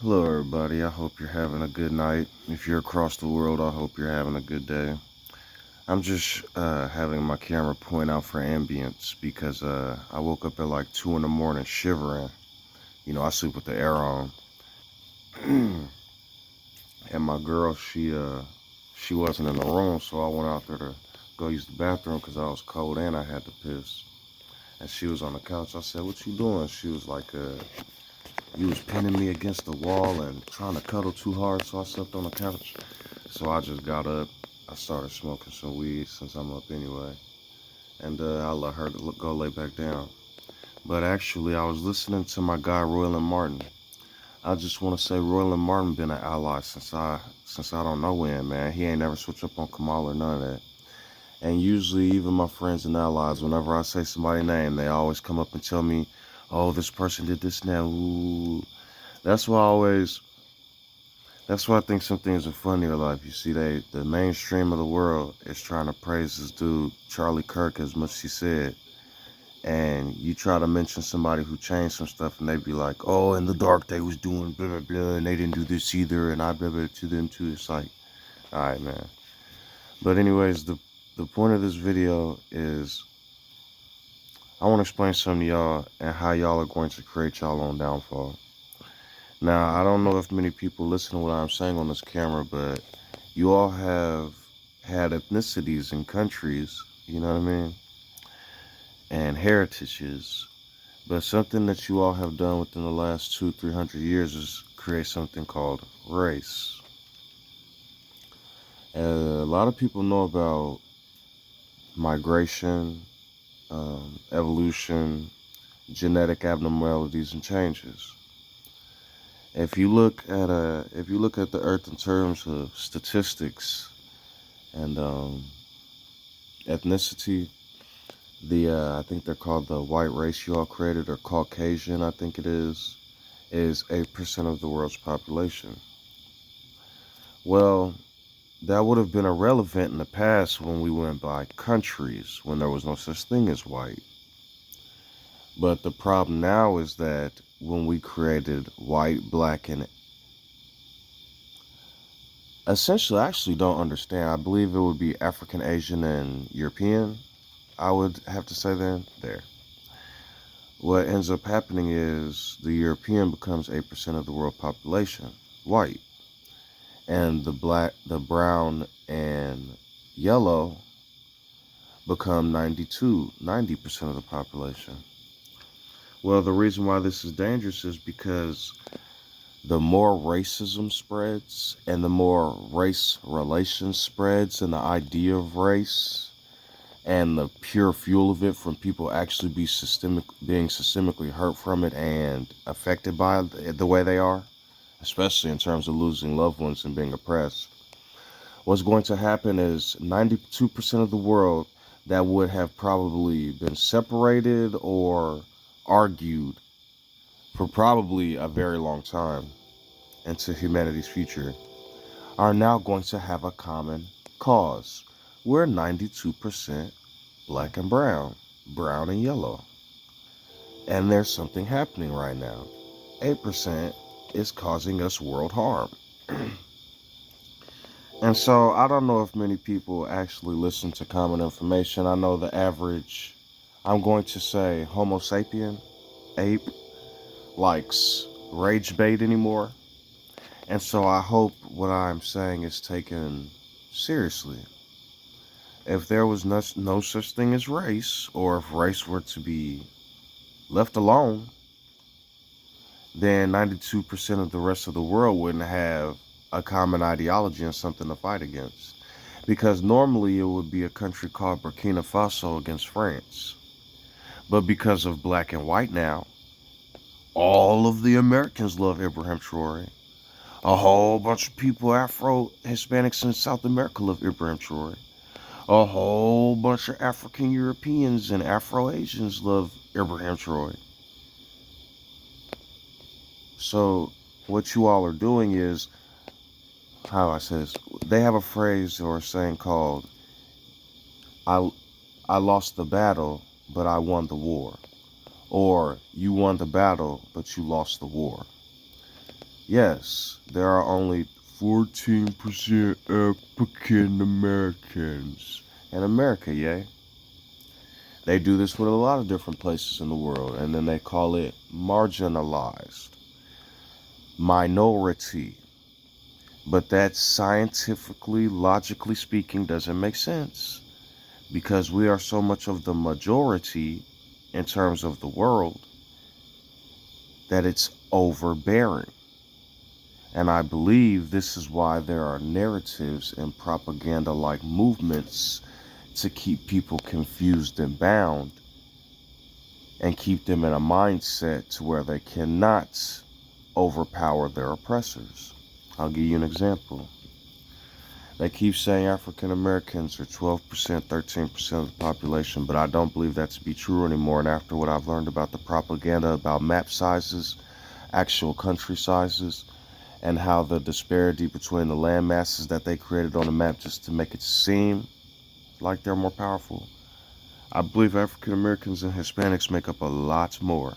Hello, everybody. I hope you're having a good night. If you're across the world, I hope you're having a good day. I'm just having my camera point out for ambience because I woke up at like 2 in the morning shivering. I sleep with the air on. And my girl, she wasn't in the room, so I went out there to go use the bathroom because I was cold and I had to piss. And she was on the couch. I said, "What you doing?" She was like, "You was pinning me against the wall and trying to cuddle too hard, so I slept on the couch." So I just got up. I started smoking some weed since I'm up anyway. And I let her go lay back down. But actually, I was listening to my guy, Royland Martin. I just want to say Royland Martin been an ally since I don't know when, man. He ain't never switched up on Kamal or none of that. And usually, even my friends and allies, whenever I say somebody's name, they always come up and tell me, "Oh, this person did this now." Ooh. That's why I always That's why I think some things are funny in life. You see, the mainstream of the world is trying to praise this dude, Charlie Kirk, as much as he said. And you try to mention somebody who changed some stuff, and they be like, "Oh, in the dark they was doing blah blah blah, and they didn't do this either, and I blah blah to them too." It's like, all right, man. But anyways, the point of this video is I want to explain something to y'all and how y'all are going to create y'all own downfall. Now, I don't know if many people listen to what I'm saying on this camera, but you all have had ethnicities and countries, you know what I mean, and heritages. But something that you all have done within the last 200-300 years is create something called race. A lot of people know about migration, evolution, genetic abnormalities, and changes. If you look at the Earth in terms of statistics and ethnicity, I think they're called the white race you all created, or Caucasian, I think it is 8% of the world's population. Well, that would have been irrelevant in the past when we went by countries, when there was no such thing as white. But the problem now is that when we created white, black, and essentially, I actually don't understand. I believe it would be African, Asian, and European. I would have to say then there. What ends up happening is the European becomes 8% of the world population, white, and the black, the brown, and yellow become 90% of the population. Well, the reason why this is dangerous is because the more racism spreads and the more race relations spreads and the idea of race and the pure fuel of it from people actually being systemically hurt from it and affected by it the way they are, especially in terms of losing loved ones and being oppressed. What's going to happen is 92% of the world that would have probably been separated or argued for probably a very long time into humanity's future are now going to have a common cause. We're 92% black and brown, brown and yellow. And there's something happening right now. 8% is causing us world harm. And so I don't know if many people actually listen to common information. I know the average, I'm going to say Homo sapien, ape, likes rage bait anymore. And so I hope what I'm saying is taken seriously. If there was no such thing as race, or if race were to be left alone, then 92% of the rest of the world wouldn't have a common ideology and something to fight against. Because normally it would be a country called Burkina Faso against France. But because of black and white now, all of the Americans love Ibrahim Traore. A whole bunch of people, Afro Hispanics in South America, love Ibrahim Traore. A whole bunch of African Europeans and Afro Asians love Ibrahim Traore. So what you all are doing is, how I say this, they have a phrase or a saying called, I, I lost the battle, but I won the war. Or, you won the battle, but you lost the war. Yes, there are only 14% African Americans in America, yay. They do this with a lot of different places in the world, and then they call it marginalized, minority. But that scientifically, logically speaking, doesn't make sense because we are so much of the majority in terms of the world that it's overbearing. And I believe this is why there are narratives and propaganda like movements to keep people confused and bound and keep them in a mindset to where they cannot overpower their oppressors. I'll give you an example. They keep saying African Americans are 12%, 13% of the population, but I don't believe that to be true anymore. And after what I've learned about the propaganda about map sizes, actual country sizes, and how the disparity between the land masses that they created on the map just to make it seem like they're more powerful, I believe African Americans and Hispanics make up a lot more.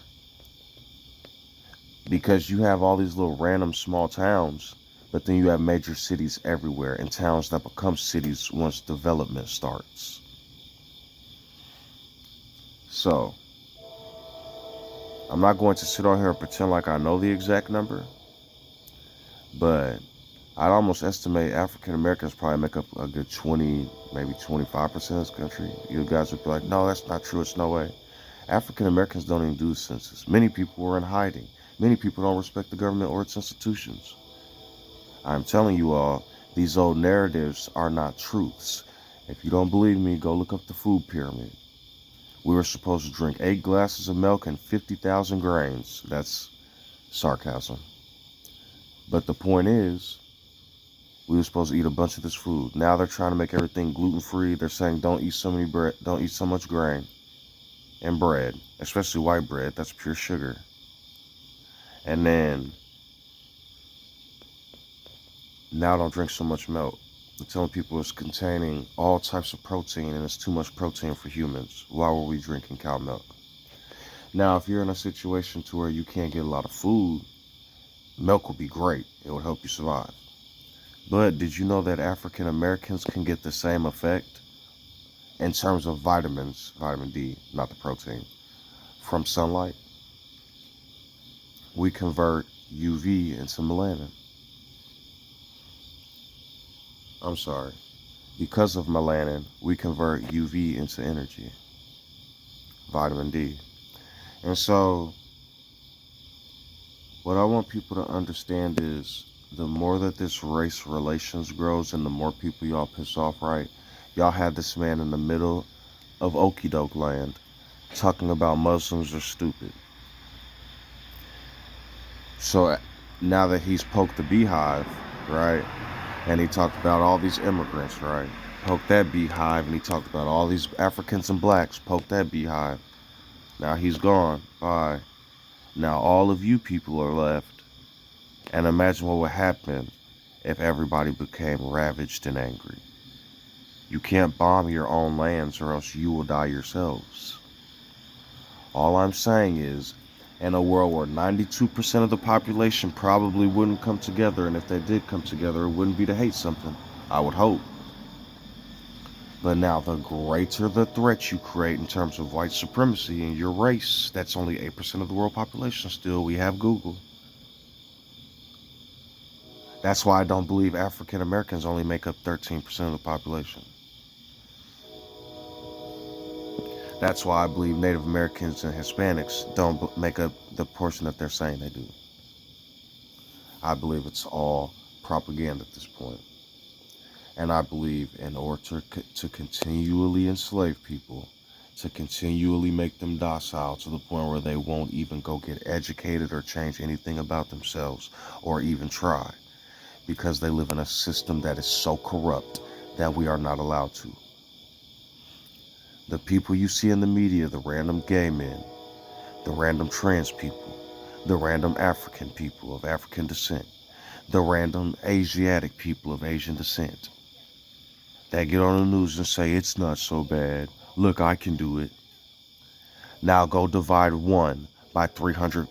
Because you have all these little random small towns, but then you have major cities everywhere and towns that become cities once development starts. So, I'm not going to sit on here and pretend like I know the exact number, but I'd almost estimate African Americans probably make up a good 20, maybe 25% of this country. You guys would be like, no, that's not true. It's no way. African Americans don't even do the census. Many people were in hiding. Many people don't respect the government or its institutions. I'm telling you all, these old narratives are not truths. If you don't believe me, go look up the food pyramid. We were supposed to drink 8 glasses of milk and 50,000 grains. That's sarcasm. But the point is, we were supposed to eat a bunch of this food. Now they're trying to make everything gluten-free. They're saying don't eat so much grain and bread, especially white bread. That's pure sugar. And then now don't drink so much milk. They're telling people it's containing all types of protein and it's too much protein for humans. Why were we drinking cow milk? Now, if you're in a situation to where you can't get a lot of food, milk will be great. It will help you survive. But did you know that African Americans can get the same effect in terms of vitamins, vitamin D, not the protein, from sunlight? We convert UV into melanin. I'm sorry. Because of melanin, we convert UV into energy, vitamin D. And so, what I want people to understand is the more that this race relations grows and the more people y'all piss off, right? Y'all had this man in the middle of Okie Doke land talking about Muslims are stupid. So now that he's poked the beehive, right? And he talked about all these immigrants, right? Poked that beehive, and he talked about all these Africans and blacks. Poked that beehive. Now he's gone. Bye. Now all of you people are left. And imagine what would happen if everybody became ravaged and angry. You can't bomb your own lands or else you will die yourselves. All I'm saying is, in a world where 92% of the population probably wouldn't come together, and if they did come together, it wouldn't be to hate something. I would hope. But now, the greater the threat you create in terms of white supremacy in your race, that's only 8% of the world population still. We have Google. That's why I don't believe African Americans only make up 13% of the population. That's why I believe Native Americans and Hispanics don't make up the portion that they're saying they do. I believe it's all propaganda at this point. And I believe in order to continually enslave people, to continually make them docile to the point where they won't even go get educated or change anything about themselves or even try, because they live in a system that is so corrupt that we are not allowed to. The people you see in the media, the random gay men, the random trans people, the random African people of African descent, the random Asiatic people of Asian descent, that get on the news and say, it's not so bad. Look, I can do it. Now go divide 1 by 300,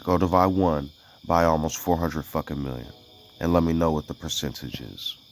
go divide 1 by almost 400 fucking million. And let me know what the percentage is.